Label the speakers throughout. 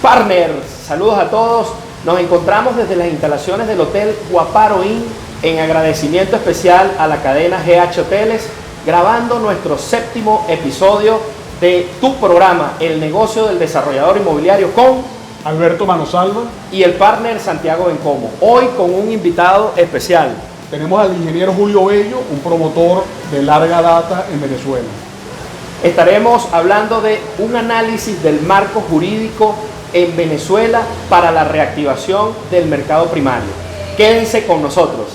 Speaker 1: Partners, saludos a todos. Nos encontramos desde las instalaciones del Hotel Guaparo Inn en agradecimiento especial a la cadena GH Hoteles, grabando nuestro 7º episodio de tu programa, El Negocio del Desarrollador Inmobiliario, con
Speaker 2: Alberto Manosalva
Speaker 1: y el partner Santiago Bencomo. Hoy con un invitado especial.
Speaker 2: Tenemos al ingeniero Julio Bello, un promotor de larga data en Venezuela.
Speaker 1: Estaremos hablando de un análisis del marco jurídico en Venezuela para la reactivación del mercado primario. Quédense con nosotros.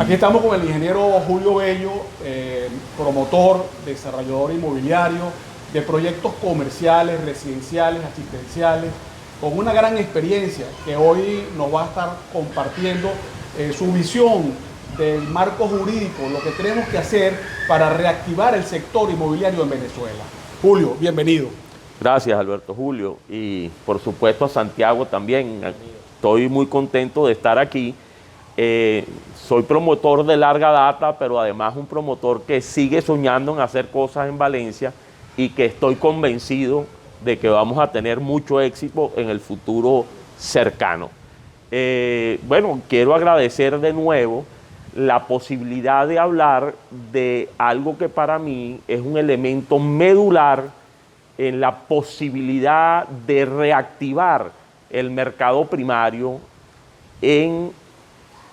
Speaker 2: Aquí estamos con el ingeniero Julio Bello, promotor, desarrollador inmobiliario de proyectos comerciales, residenciales, asistenciales, con una gran experiencia que hoy nos va a estar compartiendo su visión del marco jurídico, lo que tenemos que hacer para reactivar el sector inmobiliario en Venezuela. Julio, bienvenido.
Speaker 3: Gracias, Alberto, Julio, y por supuesto a Santiago también. Estoy muy contento de estar aquí. Soy promotor de larga data, pero además un promotor que sigue soñando en hacer cosas en Valencia y que estoy convencido de que vamos a tener mucho éxito en el futuro cercano. Bueno, quiero agradecer de nuevo la posibilidad de hablar de algo que para mí es un elemento medular en la posibilidad de reactivar el mercado primario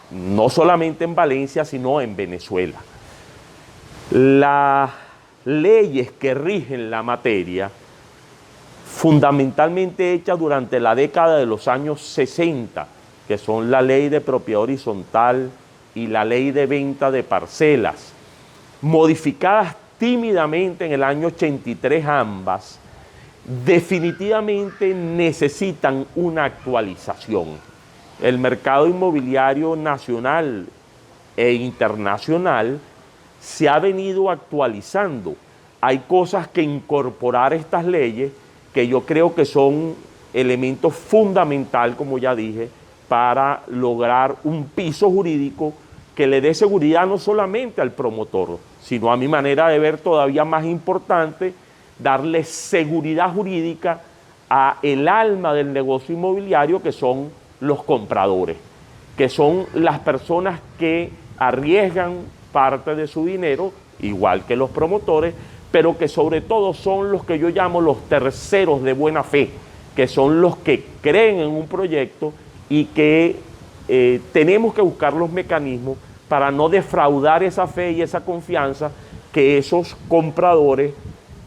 Speaker 3: no solamente en Valencia, sino en Venezuela. Las leyes que rigen la materia, fundamentalmente hechas durante la década de los años 60, que son la ley de propiedad horizontal y la ley de venta de parcelas, modificadas tímidamente en el año 83 ambas, definitivamente necesitan una actualización. El mercado inmobiliario nacional e internacional se ha venido actualizando. Hay cosas que incorporar a estas leyes que yo creo que son elementos fundamentales, como ya dije, para lograr un piso jurídico que le dé seguridad no solamente al promotor, sino a mi manera de ver todavía más importante, darle seguridad jurídica a el alma del negocio inmobiliario, que son los compradores, que son las personas que arriesgan parte de su dinero, igual que los promotores, pero que sobre todo son los que yo llamo los terceros de buena fe, que son los que creen en un proyecto y que tenemos que buscar los mecanismos para no defraudar esa fe y esa confianza que esos compradores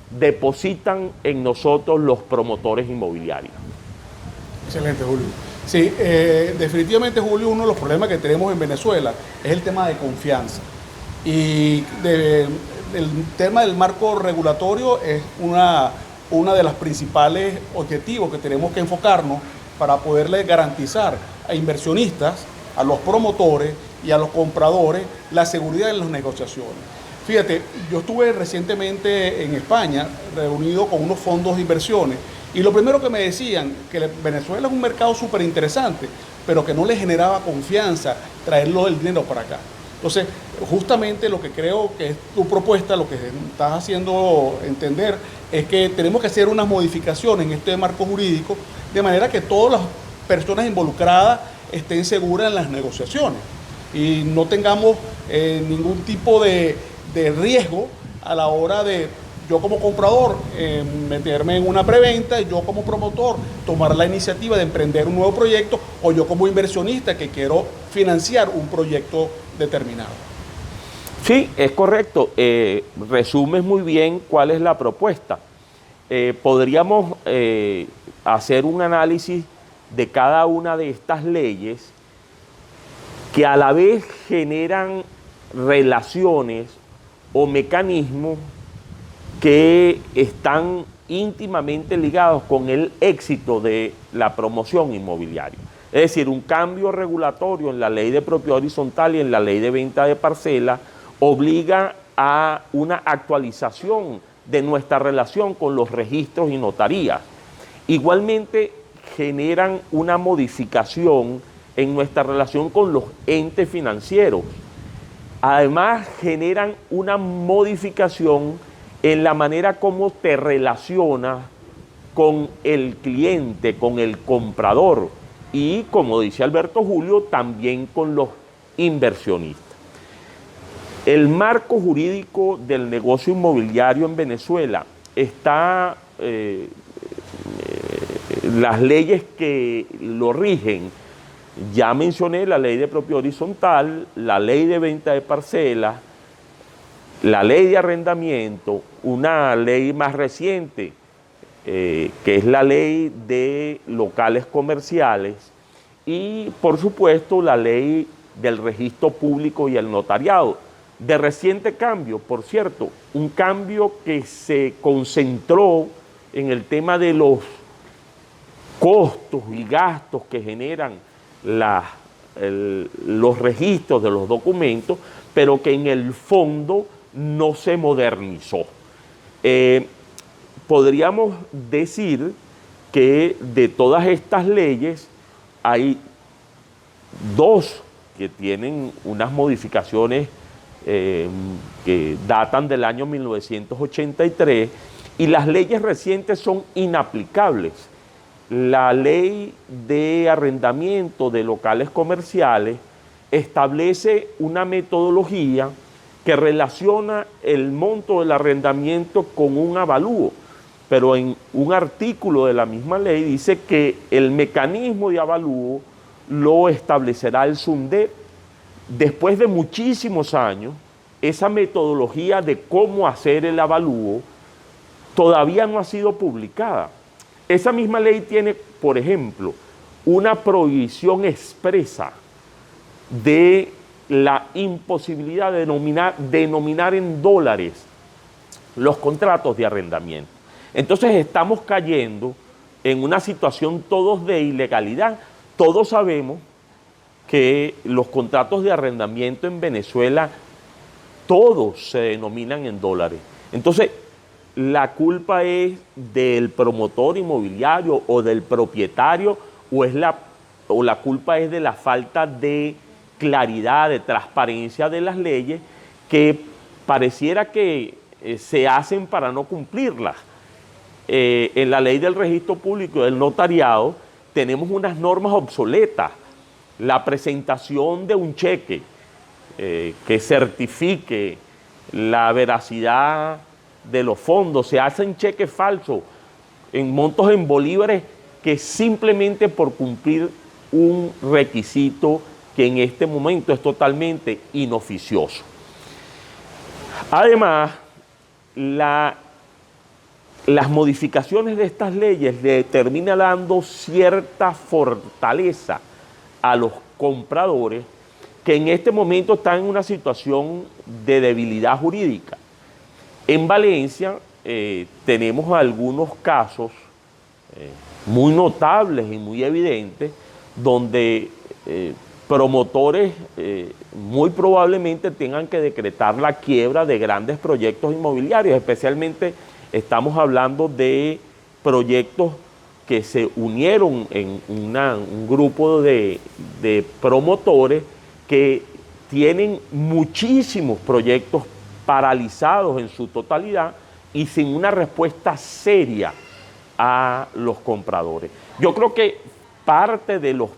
Speaker 3: depositan en nosotros, los promotores inmobiliarios.
Speaker 2: Excelente, Julio. Sí, definitivamente, Julio, uno de los problemas que tenemos en Venezuela es el tema de confianza. Y el tema del marco regulatorio es una de las principales objetivos que tenemos que enfocarnos para poderle garantizar a inversionistas, a los promotores y a los compradores la seguridad en las negociaciones. Fíjate, yo estuve recientemente en España reunido con unos fondos de inversiones. Y lo primero que me decían, que Venezuela es un mercado súper interesante, pero que no les generaba confianza traerlo el dinero para acá. Entonces, justamente lo que creo que es tu propuesta, lo que estás haciendo entender, es que tenemos que hacer unas modificaciones en este marco jurídico, de manera que todas las personas involucradas estén seguras en las negociaciones y no tengamos ningún tipo de riesgo a la hora de yo como comprador meterme en una preventa, y yo como promotor tomar la iniciativa de emprender un nuevo proyecto, o yo como inversionista que quiero financiar un proyecto determinado.
Speaker 3: Sí, es correcto. Resumes muy bien cuál es la propuesta. Podríamos hacer un análisis de cada una de estas leyes que a la vez generan relaciones o mecanismos que están íntimamente ligados con el éxito de la promoción inmobiliaria. Es decir, un cambio regulatorio en la ley de propiedad horizontal y en la ley de venta de parcelas obliga a una actualización de nuestra relación con los registros y notarías. Igualmente generan una modificación en nuestra relación con los entes financieros. Además, generan una modificación en la manera como te relacionas con el cliente, con el comprador y, como dice Alberto Julio, también con los inversionistas. El marco jurídico del negocio inmobiliario en Venezuela está, las leyes que lo rigen, ya mencioné la ley de propiedad horizontal, la ley de venta de parcelas, la ley de arrendamiento, una ley más reciente, que es la ley de locales comerciales, y por supuesto la ley del registro público y el notariado. De reciente cambio, por cierto, un cambio que se concentró en el tema de los costos y gastos que generan los registros de los documentos, pero que en el fondo no se modernizó. Podríamos decir que de todas estas leyes hay dos que tienen unas modificaciones que datan del año 1983 y las leyes recientes son inaplicables. La ley de arrendamiento de locales comerciales establece una metodología que relaciona el monto del arrendamiento con un avalúo, pero en un artículo de la misma ley dice que el mecanismo de avalúo lo establecerá el SUNDEP. Después de muchísimos años, esa metodología de cómo hacer el avalúo todavía no ha sido publicada. Esa misma ley tiene, por ejemplo, una prohibición expresa de la imposibilidad de denominar en dólares los contratos de arrendamiento. Entonces estamos cayendo en una situación todos de ilegalidad. Todos sabemos que los contratos de arrendamiento en Venezuela todos se denominan en dólares. Entonces, la culpa es del promotor inmobiliario o del propietario o la culpa es de la falta de claridad, de transparencia de las leyes que pareciera que se hacen para no cumplirlas. En la ley del registro público y del notariado tenemos unas normas obsoletas. La presentación de un cheque que certifique la veracidad de los fondos, se hacen cheques falsos en montos en bolívares que simplemente por cumplir un requisito que en este momento es totalmente inoficioso. Además, las modificaciones de estas leyes le terminan dando cierta fortaleza a los compradores que en este momento están en una situación de debilidad jurídica. En Valencia tenemos algunos casos muy notables y muy evidentes donde promotores muy probablemente tengan que decretar la quiebra de grandes proyectos inmobiliarios, especialmente estamos hablando de proyectos que se unieron en un grupo de promotores que tienen muchísimos proyectos paralizados en su totalidad y sin una respuesta seria a los compradores. Yo creo que parte de lo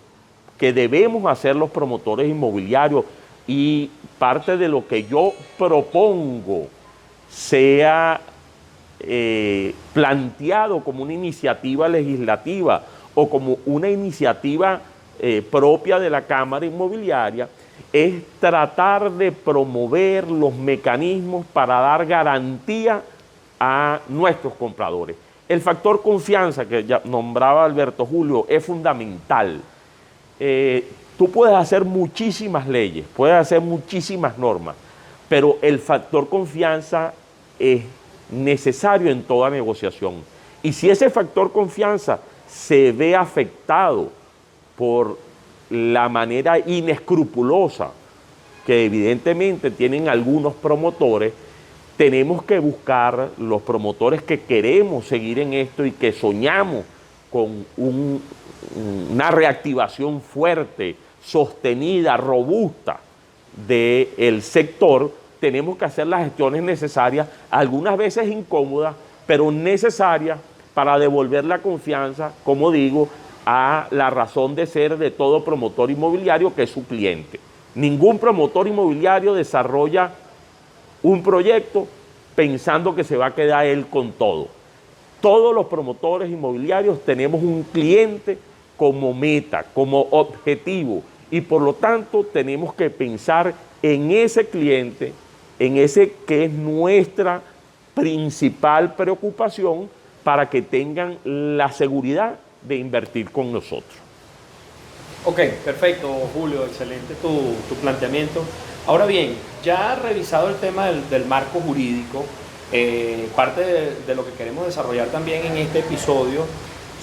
Speaker 3: que debemos hacer los promotores inmobiliarios y parte de lo que yo propongo sea planteado como una iniciativa legislativa o como una iniciativa propia de la Cámara Inmobiliaria, es tratar de promover los mecanismos para dar garantía a nuestros compradores. El factor confianza que ya nombraba Alberto Julio es fundamental. Tú puedes hacer muchísimas leyes, puedes hacer muchísimas normas, pero el factor confianza es necesario en toda negociación. Y si ese factor confianza se ve afectado por la manera inescrupulosa que evidentemente tienen algunos promotores, tenemos que buscar los promotores que queremos seguir en esto y que soñamos con una reactivación fuerte, sostenida, robusta del sector. Tenemos que hacer las gestiones necesarias, algunas veces incómodas, pero necesarias para devolver la confianza, como digo, a la razón de ser de todo promotor inmobiliario, que es su cliente. Ningún promotor inmobiliario desarrolla un proyecto pensando que se va a quedar él con todo. Todos los promotores inmobiliarios tenemos un cliente como meta, como objetivo, y por lo tanto tenemos que pensar en ese cliente, en ese que es nuestra principal preocupación para que tengan la seguridad de invertir con nosotros.
Speaker 1: Ok, perfecto, Julio, excelente tu planteamiento. Ahora bien, ya revisado el tema del marco jurídico, parte de lo que queremos desarrollar también en este episodio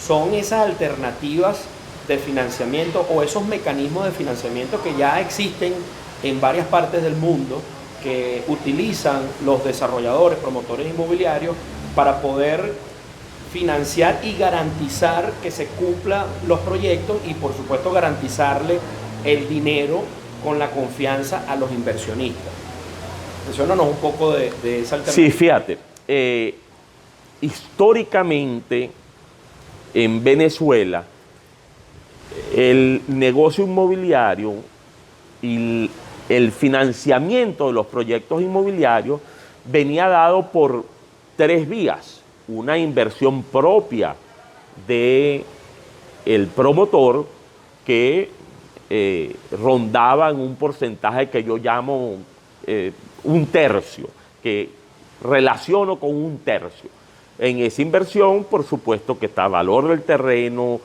Speaker 1: son esas alternativas de financiamiento o esos mecanismos de financiamiento que ya existen en varias partes del mundo, que utilizan los desarrolladores, promotores inmobiliarios para poder financiar y garantizar que se cumplan los proyectos y por supuesto garantizarle el dinero con la confianza a los inversionistas. Menciónanos un poco de esa alternativa.
Speaker 3: Sí, fíjate, históricamente en Venezuela el negocio inmobiliario y el financiamiento de los proyectos inmobiliarios venía dado por tres vías. Una inversión propia del promotor que rondaba en un porcentaje que yo llamo un tercio, que relaciono con un tercio. En esa inversión, por supuesto que está valor del terreno,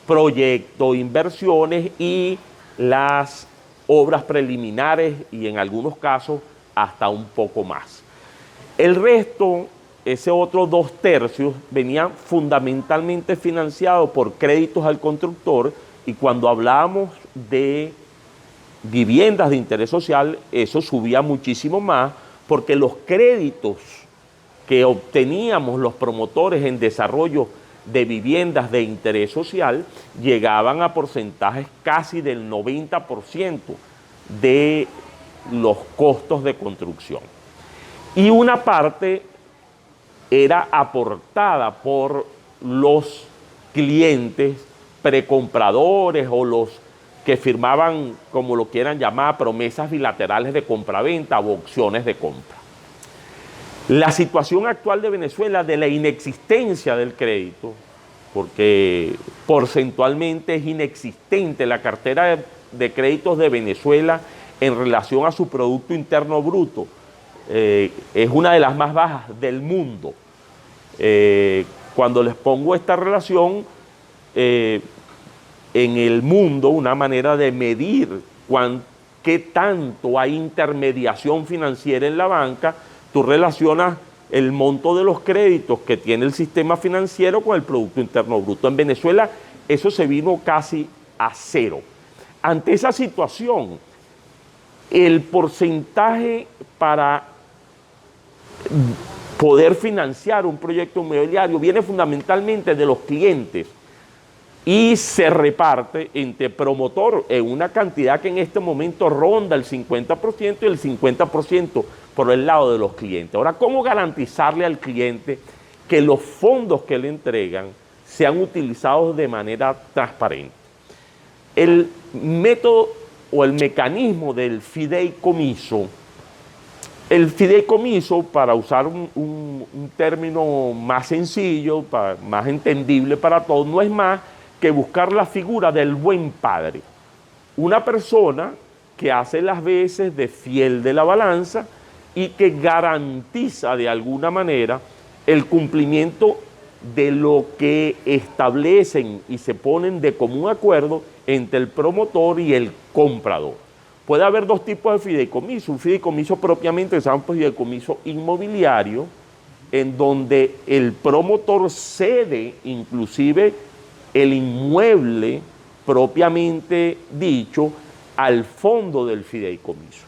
Speaker 3: proyecto, inversiones y las obras preliminares y en algunos casos hasta un poco más. El resto, ese otro 2/3, venía fundamentalmente financiado por créditos al constructor, y cuando hablábamos de viviendas de interés social, eso subía muchísimo más, porque los créditos que obteníamos los promotores en desarrollo de viviendas de interés social llegaban a porcentajes casi del 90% de los costos de construcción. Y una parte era aportada por los clientes precompradores o los que firmaban, como lo quieran llamar, promesas bilaterales de compraventa o opciones de compra. La situación actual de Venezuela, de la inexistencia del crédito, porque porcentualmente es inexistente la cartera de créditos de Venezuela en relación a su Producto Interno Bruto, es una de las más bajas del mundo. Cuando les pongo esta relación, en el mundo, una manera de medir qué tanto hay intermediación financiera en la banca, tú relacionas el monto de los créditos que tiene el sistema financiero con el Producto Interno Bruto. En Venezuela eso se vino casi a cero. Ante esa situación, el porcentaje para poder financiar un proyecto inmobiliario viene fundamentalmente de los clientes y se reparte entre promotor en una cantidad que en este momento ronda el 50% y el 50% por el lado de los clientes. Ahora, ¿cómo garantizarle al cliente que los fondos que le entregan sean utilizados de manera transparente? El método o el mecanismo del fideicomiso, para usar un término más sencillo, más entendible para todos, no es más que buscar la figura del buen padre. Una persona que hace las veces de fiel de la balanza y que garantiza de alguna manera el cumplimiento de lo que establecen y se ponen de común acuerdo entre el promotor y el comprador. Puede haber dos tipos de fideicomiso: un fideicomiso propiamente, que se llama fideicomiso inmobiliario, en donde el promotor cede inclusive el inmueble propiamente dicho al fondo del fideicomiso.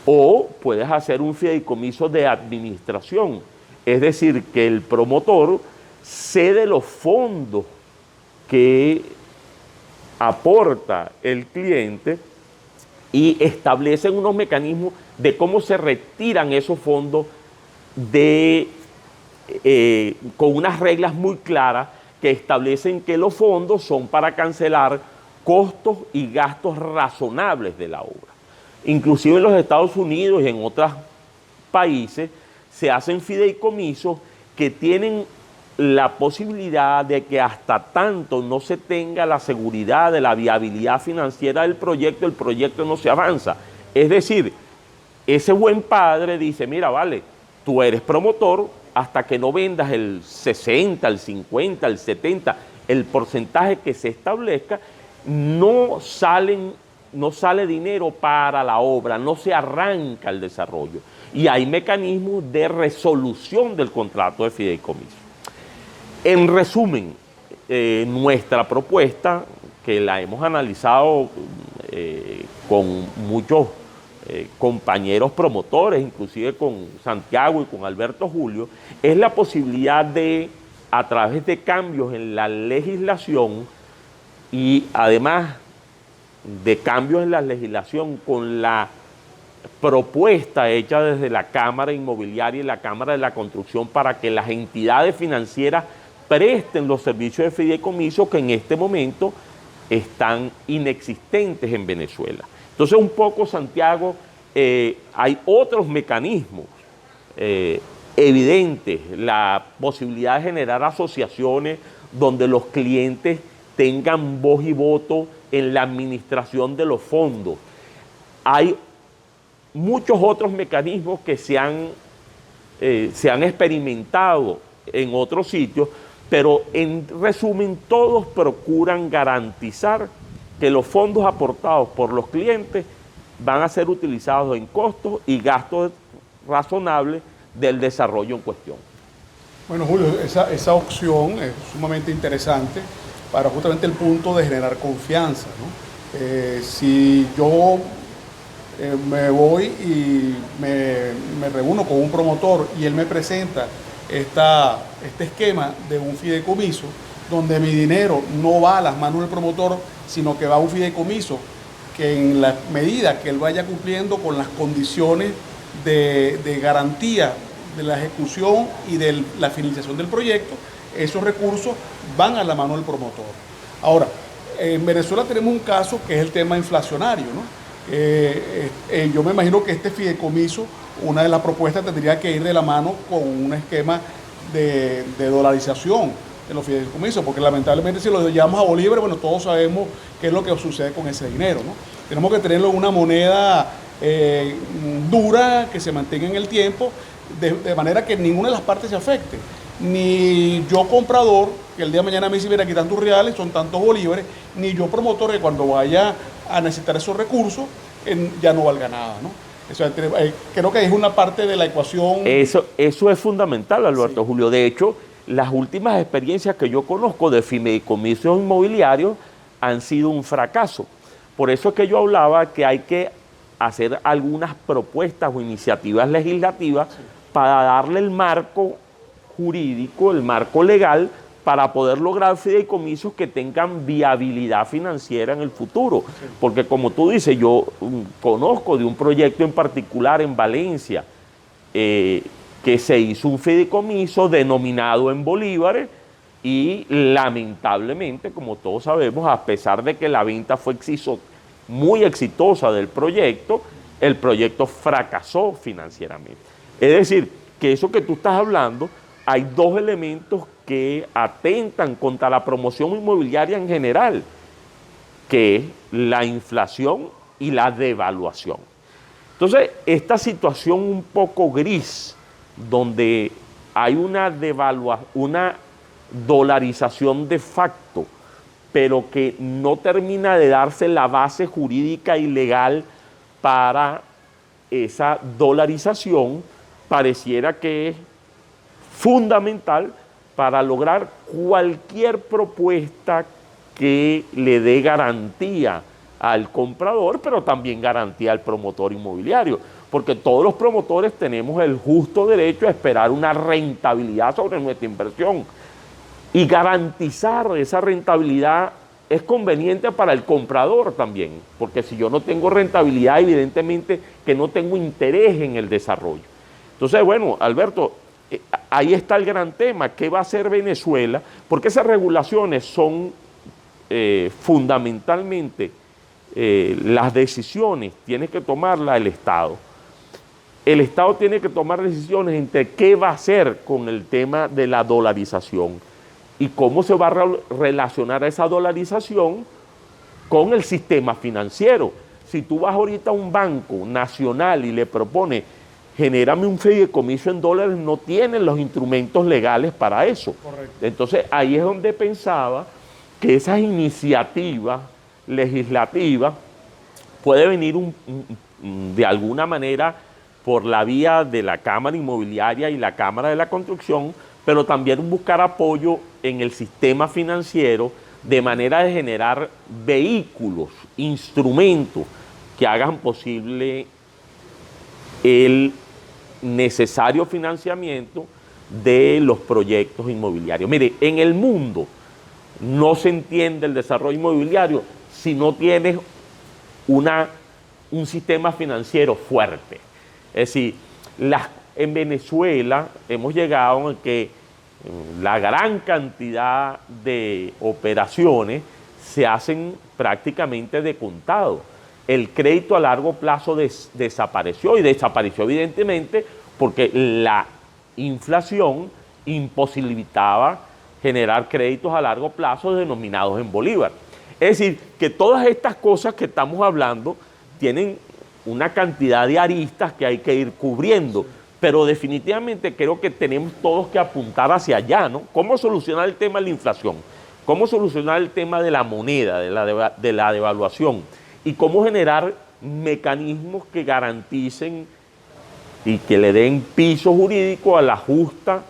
Speaker 3: O puedes hacer un fideicomiso de administración, es decir, que el promotor cede los fondos que aporta el cliente y establecen unos mecanismos de cómo se retiran esos fondos con unas reglas muy claras que establecen que los fondos son para cancelar costos y gastos razonables de la obra. Inclusive en los Estados Unidos y en otros países se hacen fideicomisos que tienen la posibilidad de que hasta tanto no se tenga la seguridad de la viabilidad financiera del proyecto, el proyecto no se avanza. Es decir, ese buen padre dice, mira, vale, tú eres promotor hasta que no vendas el 60, el 50, el 70, el porcentaje que se establezca, no sale dinero para la obra, no se arranca el desarrollo. Y hay mecanismos de resolución del contrato de fideicomiso. En resumen, nuestra propuesta, que la hemos analizado con muchos compañeros promotores, inclusive con Santiago y con Alberto Julio, es la posibilidad de, a través de cambios en la legislación y además de cambios en la legislación con la propuesta hecha desde la Cámara Inmobiliaria y la Cámara de la Construcción para que las entidades financieras presten los servicios de fideicomiso que en este momento están inexistentes en Venezuela. Entonces, un poco, Santiago, hay otros mecanismos evidentes, la posibilidad de generar asociaciones donde los clientes tengan voz y voto en la administración de los fondos. Hay muchos otros mecanismos que se han experimentado en otros sitios, pero en resumen todos procuran garantizar que los fondos aportados por los clientes van a ser utilizados en costos y gastos razonables del desarrollo en cuestión.
Speaker 2: Bueno, Julio, esa opción es sumamente interesante para justamente el punto de generar confianza, ¿no? Si yo me voy y me reúno con un promotor y él me presenta este esquema de un fideicomiso, donde mi dinero no va a las manos del promotor, sino que va a un fideicomiso que en la medida que él vaya cumpliendo con las condiciones de garantía de la ejecución y de la finalización del proyecto, esos recursos van a la mano del promotor. Ahora, en Venezuela tenemos un caso que es el tema inflacionario, ¿no? Yo me imagino que este fideicomiso, una de las propuestas tendría que ir de la mano con un esquema de dolarización de los fideicomisos, porque lamentablemente si lo llevamos a bolívares, bueno, todos sabemos qué es lo que sucede con ese dinero, ¿no? Tenemos que tenerlo en una moneda dura, que se mantenga en el tiempo, de manera que ninguna de las partes se afecte. Ni yo comprador, que el día de mañana me dice, mira, aquí tantos reales, son tantos bolívares, ni yo promotor, que cuando vaya a necesitar esos recursos, ya no valga nada, ¿no? O sea, creo que es una parte de la ecuación.
Speaker 3: Eso es fundamental, Alberto, sí. Julio. De hecho, las últimas experiencias que yo conozco de fideicomisos inmobiliarios han sido un fracaso. Por eso es que yo hablaba que hay que hacer algunas propuestas o iniciativas legislativas, sí, para darle el marco jurídico, el marco legal, para poder lograr fideicomisos que tengan viabilidad financiera en el futuro. Sí. Porque como tú dices, yo conozco de un proyecto en particular en Valencia, que se hizo un fideicomiso denominado en bolívares y lamentablemente, como todos sabemos, a pesar de que la venta fue muy exitosa del proyecto, el proyecto fracasó financieramente. Es decir, que eso que tú estás hablando, hay dos elementos que atentan contra la promoción inmobiliaria en general, que es la inflación y la devaluación. Entonces, esta situación un poco gris, donde hay una dolarización de facto, pero que no termina de darse la base jurídica y legal para esa dolarización, pareciera que es fundamental para lograr cualquier propuesta que le dé garantía al comprador, pero también garantía al promotor inmobiliario, porque todos los promotores tenemos el justo derecho a esperar una rentabilidad sobre nuestra inversión, y garantizar esa rentabilidad es conveniente para el comprador también, porque si yo no tengo rentabilidad, evidentemente que no tengo interés en el desarrollo. Entonces, bueno, Alberto, ahí está el gran tema. ¿Qué va a hacer Venezuela? Porque esas regulaciones son fundamentalmente las decisiones, tiene que tomarlas el Estado. El Estado tiene que tomar decisiones entre qué va a hacer con el tema de la dolarización y cómo se va a relacionar esa dolarización con el sistema financiero. Si tú vas ahorita a un banco nacional y le propones, genérame un fideicomiso en dólares, no tienen los instrumentos legales para eso.
Speaker 2: Correcto.
Speaker 3: Entonces ahí es donde pensaba que esas iniciativas legislativas puede venir de alguna manera por la vía de la Cámara Inmobiliaria y la Cámara de la Construcción, pero también buscar apoyo en el sistema financiero de manera de generar vehículos, instrumentos que hagan posible el necesario financiamiento de los proyectos inmobiliarios. Mire, en el mundo no se entiende el desarrollo inmobiliario si no tienes un sistema financiero fuerte. Es decir, en Venezuela hemos llegado a que la gran cantidad de operaciones se hacen prácticamente de contado. El crédito a largo plazo desapareció, y desapareció evidentemente porque la inflación imposibilitaba generar créditos a largo plazo denominados en bolívar. Es decir, que todas estas cosas que estamos hablando tienen una cantidad de aristas que hay que ir cubriendo, pero definitivamente creo que tenemos todos que apuntar hacia allá, ¿no? ¿Cómo solucionar el tema de la inflación? ¿Cómo solucionar el tema de la moneda, de la devaluación? Y cómo generar mecanismos que garanticen y que le den piso jurídico a la justa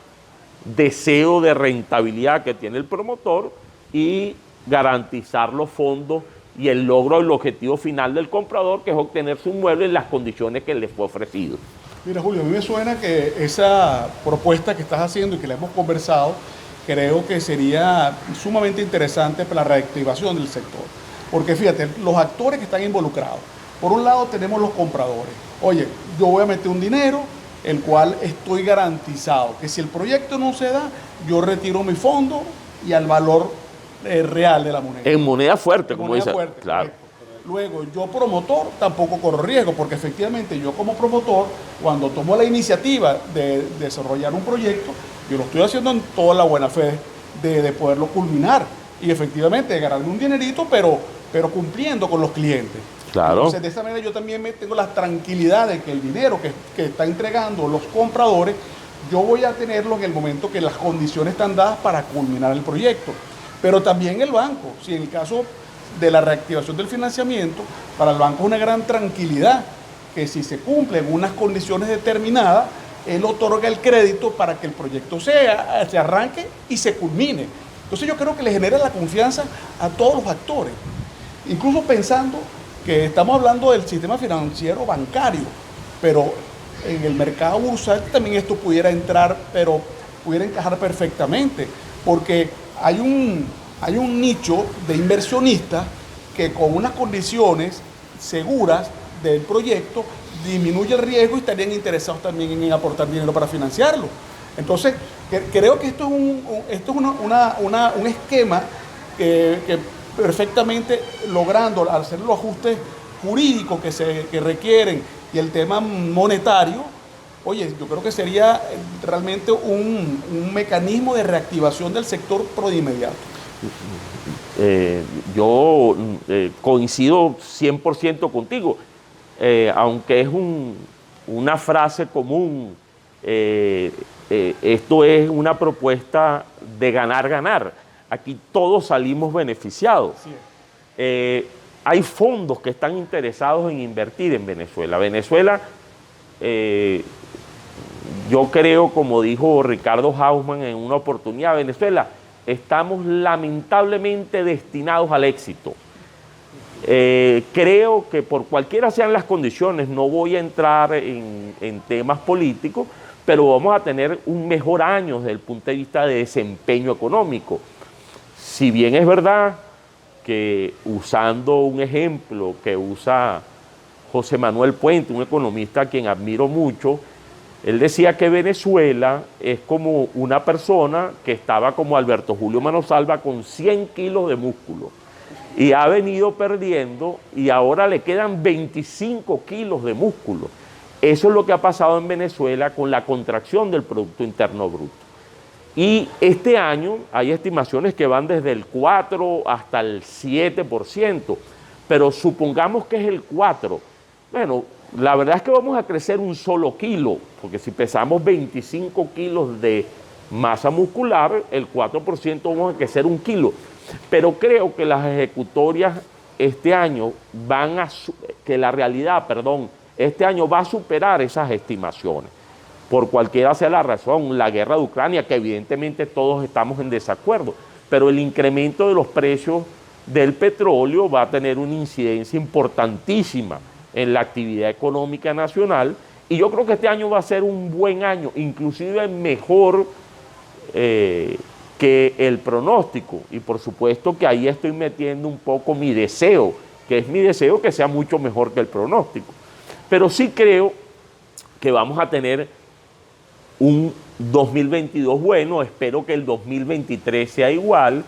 Speaker 3: deseo de rentabilidad que tiene el promotor y garantizar los fondos y el logro del objetivo final del comprador, que es obtener su inmueble en las condiciones que le fue ofrecido.
Speaker 2: Mira, Julio, a mí me suena que esa propuesta que estás haciendo y que la hemos conversado, creo que sería sumamente interesante para la reactivación del sector. Porque fíjate, los actores que están involucrados, por un lado tenemos los compradores. Oye, yo voy a meter un dinero, el cual estoy garantizado que si el proyecto no se da, yo retiro mi fondo y al valor real de la moneda.
Speaker 3: En moneda fuerte, como
Speaker 2: moneda
Speaker 3: dice.
Speaker 2: fuerte,
Speaker 3: Claro.
Speaker 2: correcto. Luego, yo promotor tampoco corro riesgo, porque efectivamente yo como promotor, cuando tomo la iniciativa de desarrollar un proyecto, yo lo estoy haciendo en toda la buena fe de poderlo culminar y efectivamente de ganarme un dinerito, pero cumpliendo con los clientes.
Speaker 3: Claro.
Speaker 2: Entonces, de esa manera yo también tengo la tranquilidad de que el dinero que está entregando los compradores, yo voy a tenerlo en el momento que las condiciones están dadas para culminar el proyecto. Pero también el banco, si en el caso de la reactivación del financiamiento, para el banco es una gran tranquilidad que si se cumplen unas condiciones determinadas, él otorga el crédito para que el proyecto se arranque y se culmine. Entonces yo creo que le genera la confianza a todos los actores, incluso pensando que estamos hablando del sistema financiero bancario, pero en el mercado bursátil también esto pudiera entrar, pero pudiera encajar perfectamente, porque hay un nicho de inversionistas que con unas condiciones seguras del proyecto disminuye el riesgo y estarían interesados también en aportar dinero para financiarlo. Entonces, creo que esto es un esquema que perfectamente logrando hacer los ajustes jurídicos que requieren y el tema monetario, oye, yo creo que sería realmente un mecanismo de reactivación del sector pro de inmediato.
Speaker 3: Yo coincido 100% contigo, aunque es una frase común, esto es una propuesta de ganar-ganar. Aquí todos salimos beneficiados. Sí. Hay fondos que están interesados en invertir en Venezuela. Venezuela, yo creo, como dijo Ricardo Hausmann en una oportunidad, Venezuela estamos lamentablemente destinados al éxito. Creo que por cualquiera sean las condiciones, no voy a entrar en temas políticos, pero vamos a tener un mejor año desde el punto de vista de desempeño económico. Si bien es verdad que, usando un ejemplo que usa José Manuel Puente, un economista a quien admiro mucho, él decía que Venezuela es como una persona que estaba como Alberto Julio Manosalva con 100 kilos de músculo y ha venido perdiendo y ahora le quedan 25 kilos de músculo. Eso es lo que ha pasado en Venezuela con la contracción del Producto Interno Bruto. Y este año hay estimaciones que van desde el 4 hasta el 7%, pero supongamos que es el 4%. Bueno, la verdad es que vamos a crecer un solo kilo, porque si pesamos 25 kilos de masa muscular, el 4% vamos a crecer un kilo. Pero creo que las ejecutorias este año este año va a superar esas estimaciones. Por cualquiera sea la razón, la guerra de Ucrania, que evidentemente todos estamos en desacuerdo, pero el incremento de los precios del petróleo va a tener una incidencia importantísima en la actividad económica nacional, y yo creo que este año va a ser un buen año, inclusive mejor que el pronóstico, y por supuesto que ahí estoy metiendo un poco mi deseo, que sea mucho mejor que el pronóstico. Pero sí creo que vamos a tener un 2022 bueno, espero que el 2023 sea igual.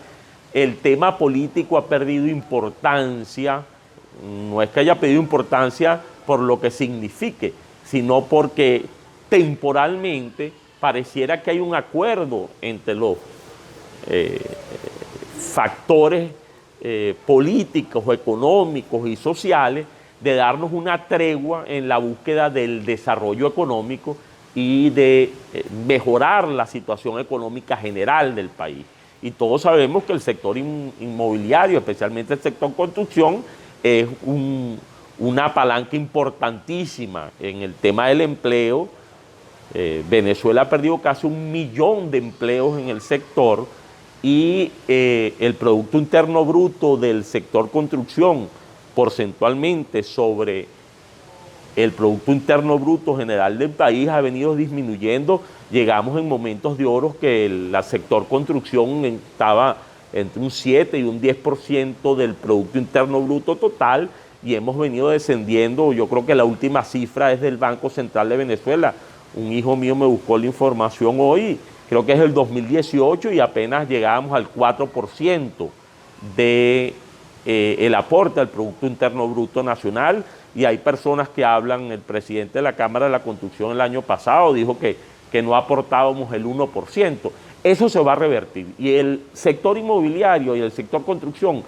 Speaker 3: El tema político ha perdido importancia, no es que haya perdido importancia por lo que signifique, sino porque temporalmente pareciera que hay un acuerdo entre los factores políticos, económicos y sociales de darnos una tregua en la búsqueda del desarrollo económico y de mejorar la situación económica general del país. Y todos sabemos que el sector inmobiliario, especialmente el sector construcción, es una palanca importantísima en el tema del empleo. Venezuela ha perdido casi 1 millón de empleos en el sector y el Producto Interno Bruto del sector construcción, porcentualmente sobre el Producto Interno Bruto general del país, ha venido disminuyendo. Llegamos en momentos de oro que el sector construcción estaba entre un 7 y un 10% del Producto Interno Bruto total, y hemos venido descendiendo. Yo creo que la última cifra es del Banco Central de Venezuela. Un hijo mío me buscó la información hoy, creo que es el 2018, y apenas llegábamos al 4% de el aporte al Producto Interno Bruto Nacional, y hay personas que hablan, el presidente de la Cámara de la Construcción el año pasado dijo que no aportábamos el 1%. Eso se va a revertir, y el sector inmobiliario y el sector construcción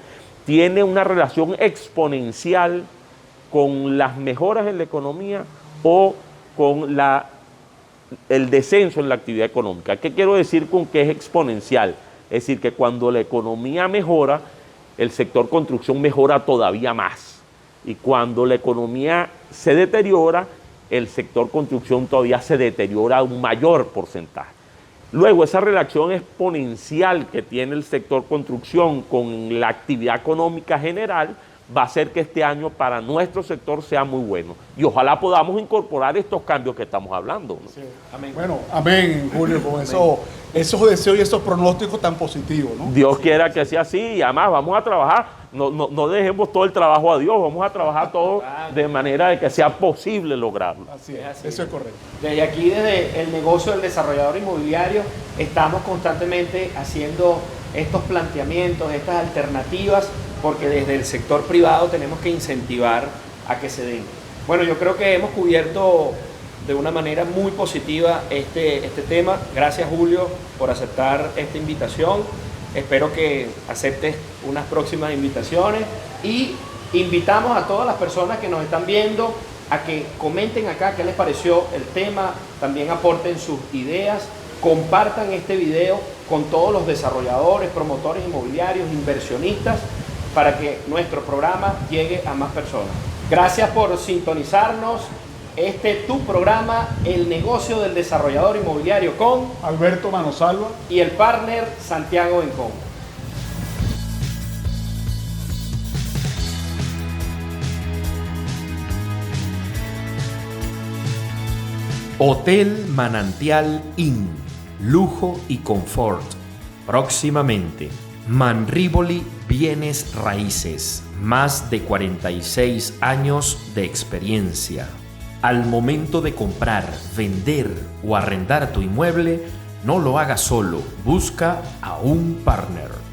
Speaker 3: tiene una relación exponencial con las mejoras en la economía o con el descenso en la actividad económica. ¿Qué quiero decir con que es exponencial? Es decir, que cuando la economía mejora, el sector construcción mejora todavía más. Y cuando la economía se deteriora, el sector construcción todavía se deteriora a un mayor porcentaje. Luego, esa relación exponencial que tiene el sector construcción con la actividad económica general va a hacer que este año para nuestro sector sea muy bueno. Y ojalá podamos incorporar estos cambios que estamos hablando, ¿no?
Speaker 2: Sí. Amén. Bueno, amén, Julio, con esos deseos y esos pronósticos tan positivos, ¿no?
Speaker 3: Dios quiera que sea así, y además vamos a trabajar, no dejemos todo el trabajo a Dios, vamos a trabajar todo de manera de que sea posible lograrlo.
Speaker 2: Así es, eso es correcto.
Speaker 1: Desde aquí, desde el negocio del desarrollador inmobiliario, estamos constantemente haciendo estos planteamientos, estas alternativas, porque desde el sector privado tenemos que incentivar a que se den. Bueno, yo creo que hemos cubierto de una manera muy positiva este tema. Gracias, Julio, por aceptar esta invitación. Espero que aceptes unas próximas invitaciones, y invitamos a todas las personas que nos están viendo a que comenten acá qué les pareció el tema, también aporten sus ideas, compartan este video con todos los desarrolladores, promotores inmobiliarios, inversionistas, para que nuestro programa llegue a más personas. Gracias por sintonizarnos. Tu programa, El negocio del desarrollador inmobiliario, con
Speaker 2: Alberto Manosalva
Speaker 1: y el partner Santiago Bencón.
Speaker 4: Hotel Manantial Inn, lujo y confort. Próximamente, Manrivoli Bienes Raíces, más de 46 años de experiencia. Al momento de comprar, vender o arrendar tu inmueble, no lo hagas solo, busca a un partner.